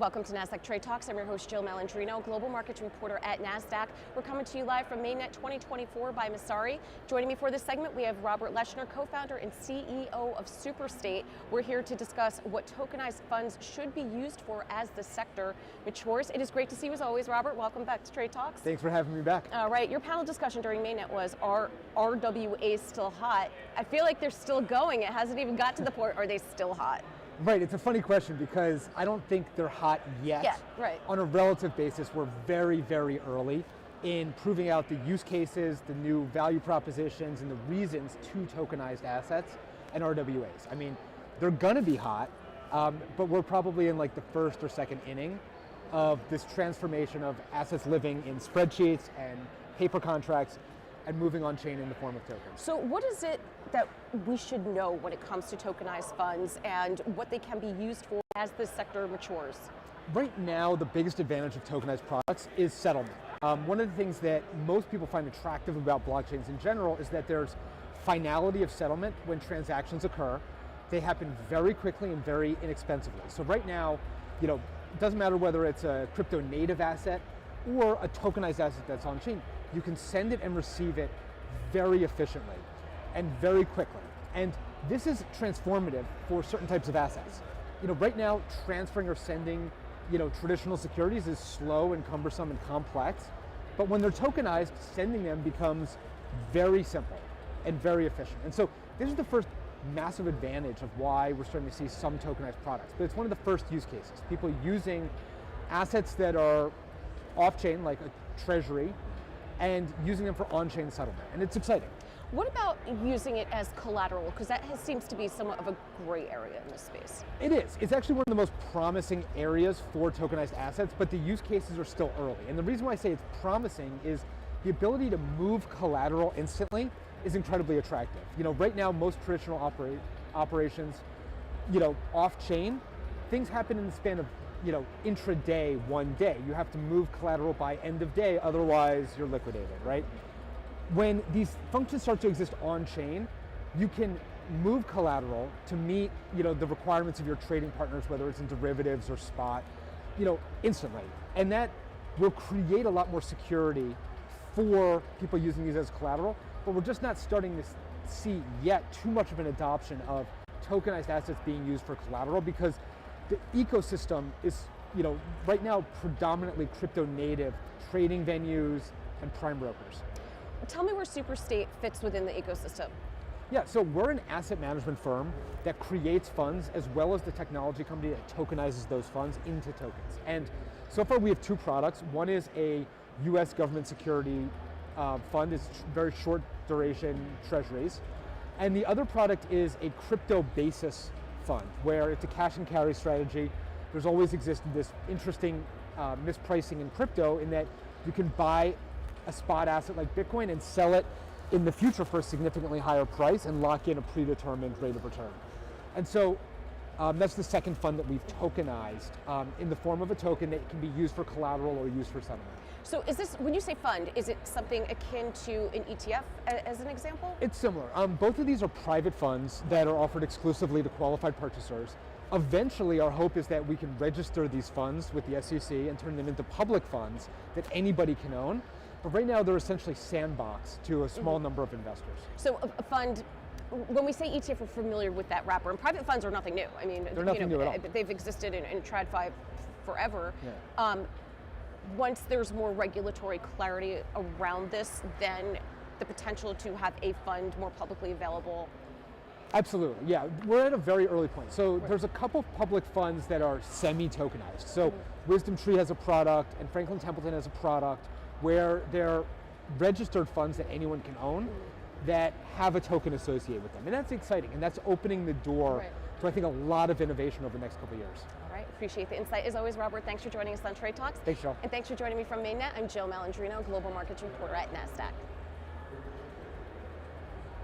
Welcome to Nasdaq TradeTalks. I'm your host, Jill Malandrino, Global Markets Reporter at Nasdaq. We're coming to you live from Mainnet 2024 by Messari. Joining me for this segment, we have Robert Leshner, co-founder and CEO of Superstate. We're here to discuss what tokenized funds should be used for as the sector matures. It is great to see you as always, Robert. Welcome back to TradeTalks. Thanks for having me back. All right, your panel discussion during Mainnet was, are RWAs still hot? I feel like they're still going. It hasn't even got to the point, are they still hot? Right, it's a funny question because I don't think they're hot yet. Yeah, right. On a relative basis, we're very, very early in proving out the use cases, the new value propositions, and the reasons to tokenized assets and RWAs. I mean, they're gonna be hot, but we're probably in like the first or second inning of this transformation of assets living in spreadsheets and paper contracts and moving on chain in the form of tokens. So what is it that we should know when it comes to tokenized funds and what they can be used for as this sector matures? Right now, the biggest advantage of tokenized products is settlement. One of the things that most people find attractive about blockchains in general is that there's finality of settlement when transactions occur. They happen very quickly and very inexpensively. So right now, it doesn't matter whether it's a crypto native asset or a tokenized asset that's on chain, you can send it and receive it very efficiently and very quickly. And this is transformative for certain types of assets. Right now, transferring or sending, traditional securities is slow and cumbersome and complex, but when they're tokenized, sending them becomes very simple and very efficient. And so this is the first massive advantage of why we're starting to see some tokenized products, but it's one of the first use cases. People using assets that are off-chain, like a treasury, and using them for on-chain settlement, and it's exciting. What about using it as collateral? Because that seems to be somewhat of a gray area in this space. It is. It's actually one of the most promising areas for tokenized assets, but the use cases are still early. And the reason why I say it's promising is the ability to move collateral instantly is incredibly attractive. Right now, most traditional operations, off-chain, things happen in the span of intraday, one day. You have to move collateral by end of day, otherwise you're liquidated, right? When these functions start to exist on chain, you can move collateral to meet the requirements of your trading partners, whether it's in derivatives or spot, instantly. And that will create a lot more security for people using these as collateral, but we're just not starting to see yet too much of an adoption of tokenized assets being used for collateral because the ecosystem is, right now predominantly crypto native trading venues and prime brokers. Tell me where Superstate fits within the ecosystem. Yeah, so we're an asset management firm that creates funds as well as the technology company that tokenizes those funds into tokens. And so far we have two products. One is a US government security fund, it's very short duration treasuries. And the other product is a crypto basis fund where it's a cash and carry strategy. There's always existed this interesting mispricing in crypto in that you can buy a spot asset like Bitcoin and sell it in the future for a significantly higher price and lock in a predetermined rate of return. And so that's the second fund that we've tokenized in the form of a token that can be used for collateral or used for settlement. So is this, when you say fund, is it something akin to an ETF as an example? It's similar. Both of these are private funds that are offered exclusively to qualified purchasers. Eventually, our hope is that we can register these funds with the SEC and turn them into public funds that anybody can own. But right now, they're essentially sandboxed to a small number of investors. So a fund, when we say ETF, we're familiar with that wrapper, and private funds are nothing new. I mean, they're nothing new at all. They've existed in TradFi forever. Yeah. Once there's more regulatory clarity around this, then the potential to have a fund more publicly available. Absolutely, yeah. We're at a very early point. So there's a couple of public funds that are semi-tokenized. So Wisdom Tree has a product and Franklin Templeton has a product where they're registered funds that anyone can own that have a token associated with them. And that's exciting, and that's opening the door to, I think, a lot of innovation over the next couple of years. All right, appreciate the insight. As always, Robert, thanks for joining us on Trade Talks. Thanks, Jill. And thanks for joining me from Mainnet. I'm Jill Malandrino, Global Markets Reporter at Nasdaq.